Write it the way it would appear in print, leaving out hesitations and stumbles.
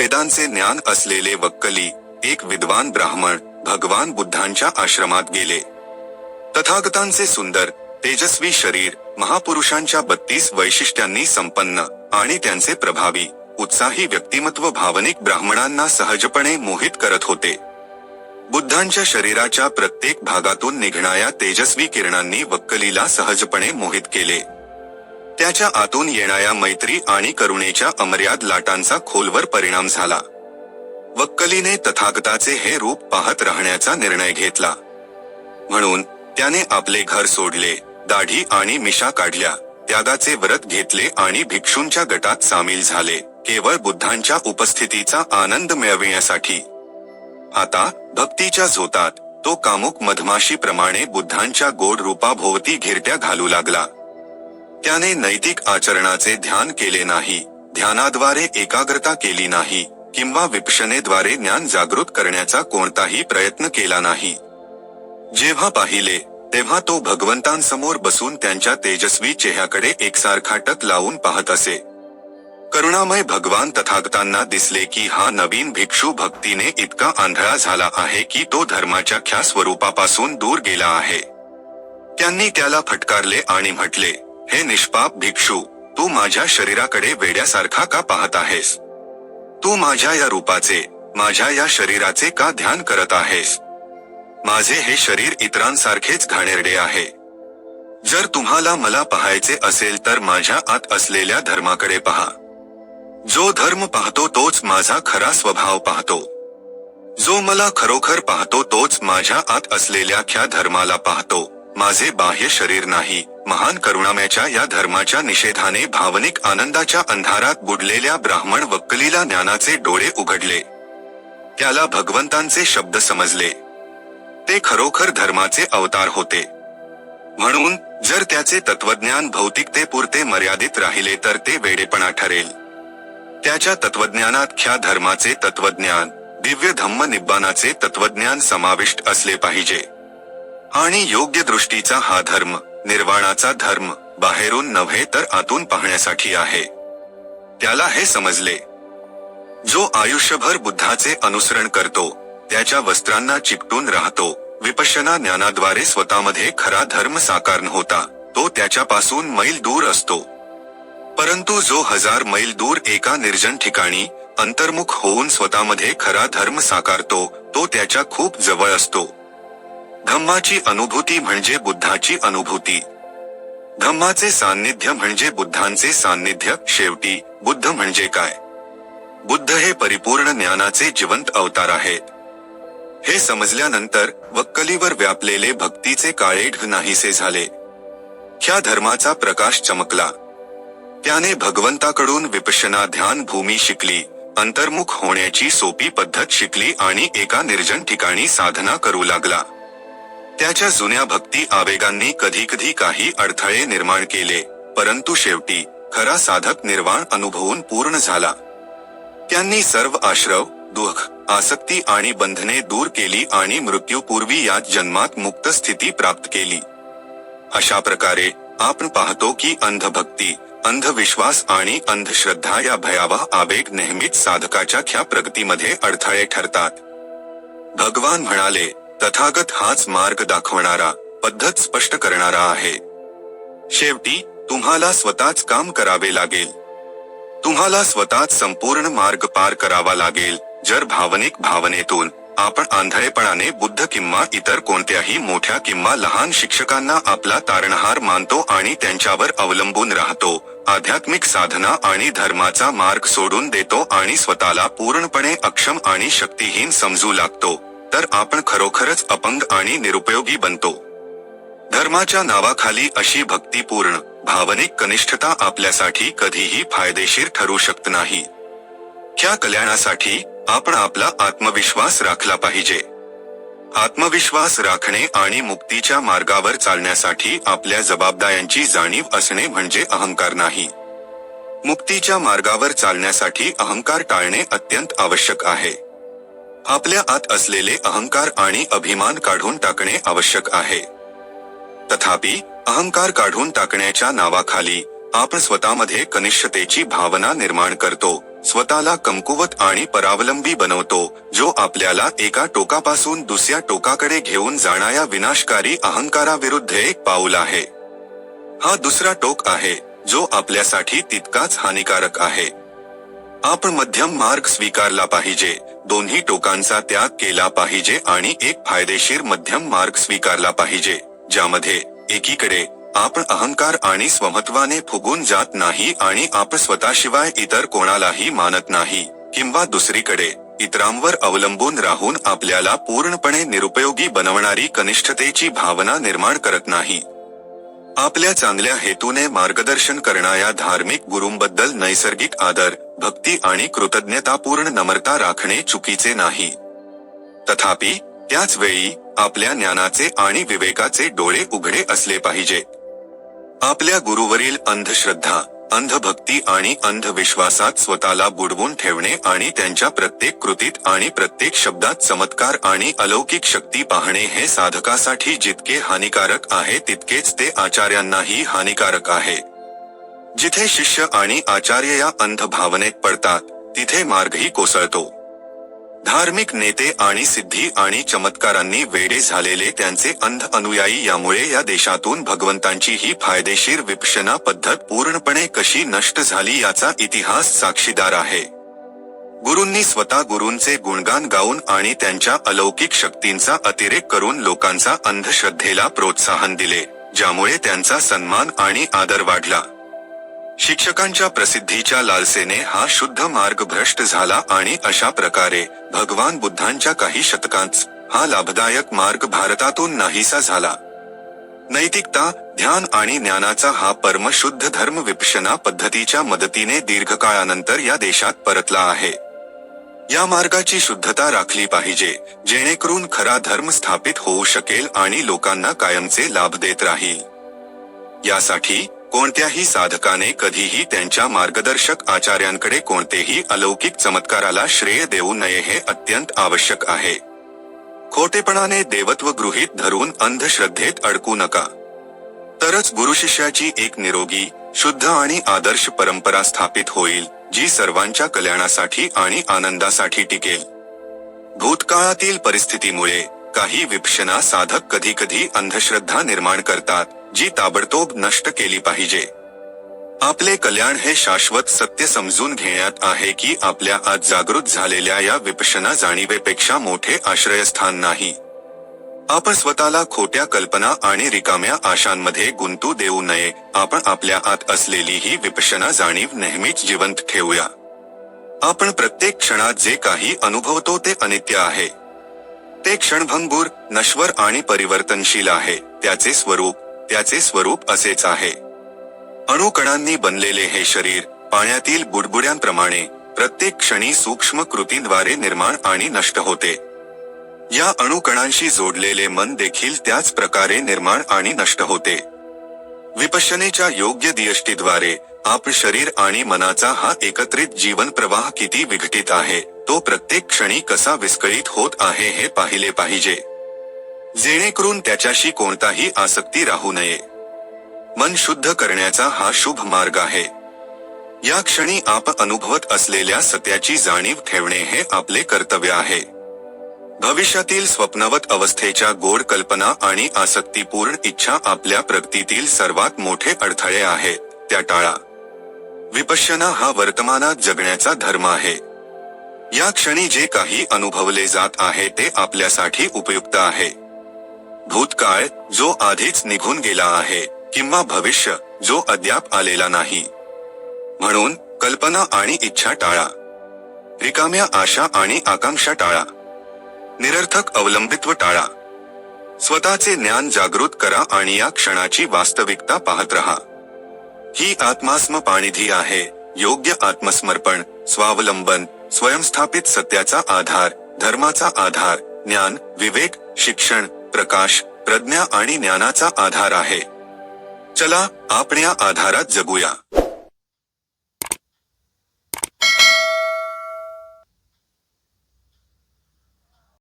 वेदांचे ज्ञान असलेले वक्कली, एक विद्वान ब्राह्मण, भगवान बुद्धांच्या आश्रमात गेले. तथागतांचे सुंदर, तेजस्वी शरीर, महापुरुषांच्या 32 वैशिष्ट्यांनी संपन्न आणि त्यांचे प्रभावी, उत्साही व्यक्तिमत्व भावनिक ब्राह्मणांना सहजपणे मोहित करत होते. बुद्धांच्या शरीराच्या प्रत्येक भागातून निघणाऱ्या तेजस्वी किरणांनी वक्कलीला सहजपणे मोहित केले. त्याच्या आतून येणाऱ्या मैत्री आणि करुणेच्या अमर्याद लाटांचा खोलवर परिणाम झाला. वक्कलीने तथागताचे हे रूप पाहत राहण्याचा निर्णय घेतला. म्हणून त्याने आपले घर सोडले, दाढी आणि मिशा काढल्या, त्यागाचे व्रत घेतले आणि भिक्षूंच्या गटात सामील झाले, केवळ बुद्धांच्या उपस्थितीचा आनंद मिळविण्यासाठी. आता भक्तीच्या झोतात तो कामुक मधमाशीप्रमाणे बुद्धांच्या गोड रूपाभोवती घिरट्या घालू लागला. त्याने नैतिक आचरणाचे ध्यान केले नाही, ध्यानाद्वारे एकाग्रता केली नाही किंवा विपश्यनेद्वारे ज्ञान जागृत करण्याचा कोणताही प्रयत्न केला नाही. जेव्हा पाहिले तेव्हा तो भगवंतांसमोर बसून त्यांच्या तेजस्वी चेहऱ्याकडे एकसारखा टक लावून पाहत असे. करुणामय भगवान तथागतांना दिसले की हा नवीन भिक्षू भक्तीने इतका आंधळा झाला आहे की तो धर्माच्या ख्या स्वरूपापासून दूर गेला आहे. त्यांनी त्याला फटकारले आणि म्हटले, हे निष्पाप भिक्षू, तू माझ्या शरीराकडे वेड्यासारखा का पाहत आहेस? तू माझ्या या रूपाचे, माझ्या या शरीराचे का ध्यान करत आहेस? माझे हे शरीर इतरांसारखेच घाणेरडे आहे. जर तुम्हाला मला पाहायचे असेल तर माझ्या आत असलेल्या धर्माकडे पहा. जो धर्म पाहतो तोच माझा खरा स्वभाव पाहतो. जो मला खरोखर पाहतो तोच माझ्या आत असलेल्या ख्या धर्माला पाहतो, माझे बाह्य शरीर नाही. महान करुणामयाच्या या धर्माच्या निषेधाने भावनिक आनंदाच्या अंधारात बुडलेल्या ब्राह्मण वक्कलीला ज्ञानाचे डोळे उघडले. त्याला भगवंतांचे शब्द समजले. ते खरोखर धर्माचे अवतार होते. म्हणून जर त्याचे तत्वज्ञान भौतिकतेपुरते मर्यादित राहिले तर ते वेडेपणा ठरेल. त्याच्या तत्वज्ञानात ख्या धर्माचे तत्वज्ञान, दिव्य धम्म निब्बानाचे तत्वज्ञान समाविष्ट असले पाहिजे. आणि योग्य दृष्टीचा हा धर्म, निर्वाणाचा धर्म, बाहेरून नव्हे तर आतून पाहण्यासाठी आहे. त्याला हे समजले. जो आयुष्यभर बुद्धाचे अनुसरण करतो, त्याच्या वस्त्रांना चिकटून राहतो, विपश्यना ज्ञानाद्वारे स्वतःमध्ये खरा धर्म साकार होता, तो त्याच्यापासून मैल दूर असतो. परंतु जो 1000 मैल दूर एका निर्जन ठिकाणी अंतर्मुख होऊन स्वतःमध्ये खरा धर्म साकारतो, तो त्याच्या खूप जवळ असतो. धम्माची अनुभूती म्हणजे बुद्धाची अनुभूती. धम्माचे सान्निध्य म्हणजे बुद्धांचे सान्निध्य. शेवटी बुद्ध म्हणजे काय? बुद्ध हे परिपूर्ण ज्ञानाचे जिवंत अवतार आहेत. हे समजल्यानंतर वक्कलीवर व्यापलेले भक्तीचे काळे ढग नाहीसे झाले. ख्या धर्माचा प्रकाश चमकला. त्याने भगवंताकडून विपश्यना ध्यान भूमी शिकली, अंतर्मुख होण्याची सोपी पद्धत शिकली आणि एका निर्जन ठिकाणी साधना करू लागला. त्याच्या जुन्या भक्ती आवेगांनी कधीकधी काही अडथळे निर्माण केले, परंतु शेवटी खरा साधक निर्वाण अनुभवून पूर्ण झाला. त्यांनी सर्व आश्रव, दुःख, आसक्ती आणि बंधने दूर केली आणि मृत्यूपूर्वी याच जन्मात मुक्त स्थिती प्राप्त केली. अशा प्रकारे आपण पाहतो की अंधभक्ती, अंधविश्वास आणि अंधश्रद्धा या भयावह आवेग नेहमीच साधकाच्या ख्या प्रगतीमध्ये अडथळे ठरतात. भगवान म्हणाले, तथागत हाच मार्ग दाखवणारा, पद्धत स्पष्ट करणारा आहे. शेवटी तुम्हाला स्वतःच काम करावे लागेल. तुम्हाला स्वतःच संपूर्ण मार्ग पार करावा लागेल. जर भावनिक भावनेतून आपण आंधळेपणाने बुद्ध किंवा इतर कोणत्याही मोठ्या किंवा लहान शिक्षकांना आपला तारणहार मानतो आणि त्यांच्यावर अवलंबून राहतो, आध्यात्मिक साधना आणि धर्माचा मार्ग सोडून देतो आणि स्वतःला पूर्णपणे अक्षम आणि शक्तिहीन समजू लागतो, तर आपण खरोखरच अपंग आणि निरुपयोगी बनतो. धर्माच्या नावाखाली अशी भक्तिपूर्ण, भावनिक कनिष्ठता आपल्यासाठी कधीही फायदेशीर ठरू शकत नाही. ख्या कल्याणासाठी आपण आपला आत्मविश्वास राखला पाहिजे. आत्मविश्वास राखणे आणि मुक्तीच्या मार्गावर चालण्यासाठी आपल्या जबाबदाऱ्यांची जाणीव असणे म्हणजे अहंकार नाही. मुक्तीच्या मार्गावर चालण्यासाठी अहंकार टाळणे अत्यंत आवश्यक आहे. आपल्या आत असलेले अहंकार आणि अभिमान काढून टाकणे आवश्यक आहे. तथापि अहंकार काढून टाकण्याच्या नावाखाली आपण स्वतःमध्ये कनिष्ठतेची भावना निर्माण करतो स्वतःला कमकुवत आणि परावलंबी बनवतो, जो आपल्याला एका टोकापासून दुसऱ्या टोकाकडे घेऊन जाणाऱ्या विनाशकारी अहंकाराविरुद्ध एक पाऊल आहे. हा दुसरा टोक आहे, जो आपल्यासाठी तितकाच हानिकारक आहे. आपण मध्यम मार्ग स्वीकारला पाहिजे, दोन्ही टोकांचा त्याग केला पाहिजे आणि एक फायदेशीर मध्यम मार्ग स्वीकारला पाहिजे, ज्यामध्ये एकीकडे आपण अहंकार आणि स्वमहत्वाने फुगून जात नाही आणि आपण स्वतःशिवाय इतर कोणालाही मानत नाही, किंवा दुसरीकडे इतरांवर अवलंबून राहून आपल्याला पूर्णपणे निरुपयोगी बनवणारी कनिष्ठतेची भावना निर्माण करत नाही. आपल्या चांगल्या हेतूने मार्गदर्शन करणाऱ्या धार्मिक गुरूंबद्दल नैसर्गिक आदर, भक्ती आणि कृतज्ञतापूर्ण नम्रता राखणे चुकीचे नाही. तथापि त्याच वेळी आपल्या ज्ञानाचे आणि विवेकाचे डोळे उघडे असले पाहिजे. आपल्या गुरुवरील अंधश्रद्धा, अंधभक्ती आणि अंधविश्वासात स्वतःला बुडवून ठेवणे आणि त्यांच्या प्रत्येक कृतीत आणि प्रत्येक शब्दात चमत्कार आणि अलौकिक शक्ती पाहणे हे साधकासाठी जितके हानिकारक आहे तितकेच ते आचार्यांनाही हानिकारक आहे. जिथे शिष्य आणि आचार्य या अंधभावनेत पडतात, तिथे मार्गही कोसळतो. धार्मिक नेते आणि सिद्धी आणि चमत्कारांनी वेडे झालेले त्यांचे अंध अनुयायी यामुळे या देशातून भगवंतांची ही फायदेशीर विपश्यना पद्धत पूर्णपणे कशी नष्ट झाली याचा इतिहास साक्षीदार आहे. गुरूंनी स्वतः गुरूंचे गुणगान गाऊन आणि त्यांच्या अलौकिक शक्तींचा अतिरेक करून लोकांचा अंधश्रद्धेला प्रोत्साहन दिले, ज्यामुळे त्यांचा सन्मान आणि आदर वाढला. शिक्षकांच्या प्रसिद्धीच्या लालसेने हा शुद्ध मार्ग भ्रष्ट झाला आणि अशा प्रकारे भगवान बुद्धांच्या काही शतकांत हा लाभदायक मार्ग भारतातून नाहीसा झाला. नैतिकता, ध्यान आणि ज्ञानाचा हा परमशुद्ध धर्म विपश्यना पद्धतीच्या मदतीने दीर्घकाळानंतर या देशात परतला आहे. या मार्गाची शुद्धता राखली पाहिजे, जेणेकरून खरा धर्म स्थापित होऊ शकेल आणि लोकांना कायमचे लाभ देत राहील. यासाठी कोणत्याही साधकाने कधीही त्यांच्या मार्गदर्शक आचार्यांकडे कोणतेही अलौकिक चमत्काराला श्रेय देऊ नये हे अत्यंत आवश्यक आहे. खोटेपणाने देवत्व गृहीत धरून अंधश्रद्धेत अडकू नका. तरच गुरुशिष्याची एक निरोगी, शुद्ध आणि आदर्श परंपरा स्थापित होईल, जी सर्वांच्या कल्याणासाठी आणि आनंदासाठी टिकेल. भूतकाळातील परिस्थितीमुळे काही विपश्यना साधक कधीकधी अंधश्रद्धा निर्माण करतात, जी ताबडतोब नष्ट केली पाहिजे. आपले कल्याण हे शाश्वत सत्य समजून घेण्यात आहे की आपल्या आज जागृत झालेल्या या विपश्यना जाणीवेपेक्षा मोठे आश्रयस्थान नाही. आपण स्वतःला खोट्या कल्पना आणि रिकाम्या आशांमध्ये गुंतू देऊ नये. आपण आपल्या आत असलेली ही विपश्यना जाणीव नेहमीच जिवंत ठेवूया. आपण प्रत्येक क्षणात जे काही अनुभवतो ते अनित्य आहे. ते क्षणभंगूर, नश्वर आणि परिवर्तनशील आहे. त्याचे स्वरूप असेच आहे. अणुकणांनी बनलेले हे शरीर पाण्यातील बुडबुड्यांप्रमाणे प्रत्येक क्षणी सूक्ष्म कृतींद्वारे निर्माण आणि नष्ट होते. या अणुकणांशी जोडलेले मन देखील त्याच प्रकारे निर्माण आणि नष्ट होते. विपश्यनेच्या योग्य दियष्टीद्वारे आप शरीर आणि मनाचा हा एकत्रित जीवन प्रवाह किती विघटित आहे, तो प्रत्येक क्षणी कसा विस्कळीत होत आहे हे पाहिले पाहिजे, जेणेकरून त्याच्याशी कोणताही आसक्ती राहू नये. मन शुद्ध करण्याचा हा शुभ मार्ग आहे. या क्षणी आप अनुभवत असलेल्या सत्याची जाणीव ठेवणे हे आपले कर्तव्य आहे. भविष्यातील स्वप्नवत अवस्थेच्या गोड कल्पना आणि आसक्तीपूर्ण इच्छा आपल्या प्रगतीतील सर्वात मोठे अडथळे आहेत, त्या टाळा. विपश्यना हा वर्तमानात जगण्याचा धर्म आहे. या क्षणी जे काही अनुभवले जात आहे ते आपल्यासाठी उपयुक्त आहे. भूतकाळ, जो आधीच निघून गेला आहे, किंवा भविष्य, जो अद्याप आलेला नाही. म्हणून कल्पना आणि इच्छा टाळा. रिकाम्या आशा आणि आकांक्षा टाळा. निरर्थक अवलंबित्व टाळा. स्वतःचे ज्ञान जागृत करा आणि या क्षणाची वास्तविकता पाहत रहा. ही आत्मास्मपाणिधी आहे. योग्य आत्मसमर्पण, स्वावलंबन, स्वयंस्थापित सत्याचा आधार, धर्माचा आधार, ज्ञान, विवेक, शिक्षण, प्रकाश, प्रज्ञा आणि ज्ञानाचा आधार आहे. चला, आपण या आधारात जगूया.